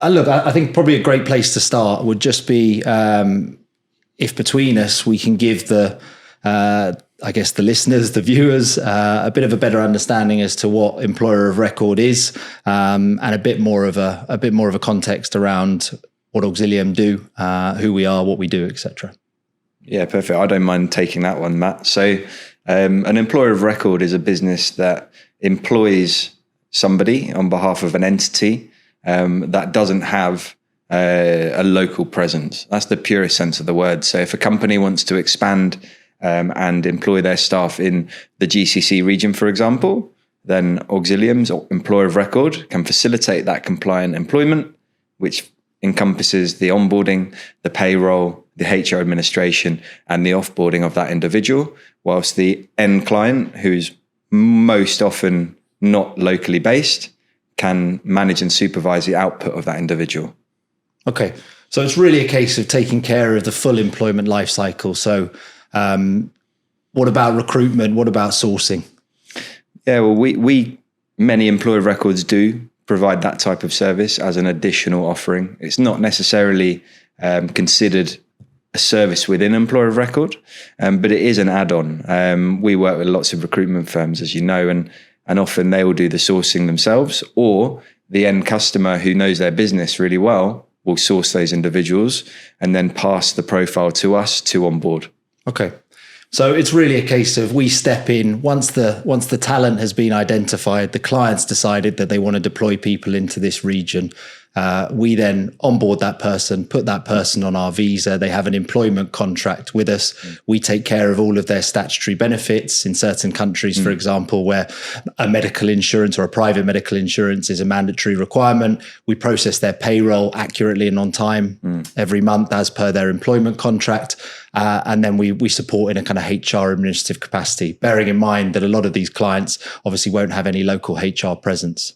Look, I think probably a great place to start would just be if between us we can give I guess the listeners, the viewers, a bit of a better understanding as to what employer of record is, and a bit more of a context around what Auxilium do, who we are, what we do, etc. Yeah, perfect. I don't mind taking that one, Matt. So, an employer of record is a business that employs somebody on behalf of an entity that doesn't have a local presence. That's the purest sense of the word. So if a company wants to expand and employ their staff in the GCC region, for example, then Auxilium's employer of record can facilitate that compliant employment, which encompasses the onboarding, the payroll, the HR administration, and the offboarding of that individual, whilst the end client, who's most often not locally based, can manage and supervise the output of that individual. Okay, so it's really a case of taking care of the full employment life cycle. So what about recruitment? What about sourcing? Yeah, well, we many employer of records do provide that type of service as an additional offering. It's not necessarily considered a service within employer of record, but it is an add-on. We work with lots of recruitment firms, as you know, and often they will do the sourcing themselves, or the end customer who knows their business really well will source those individuals and then pass the profile to us to onboard. Okay. So it's really a case of we step in once the talent has been identified, the client's decided that they want to deploy people into this region. We then onboard that person, put that person on our visa. They have an employment contract with us. We take care of all of their statutory benefits in certain countries, for example, where a medical insurance or a private medical insurance is a mandatory requirement. We process their payroll accurately and on time every month as per their employment contract. And then we support in a kind of HR administrative capacity, bearing in mind that a lot of these clients obviously won't have any local HR presence.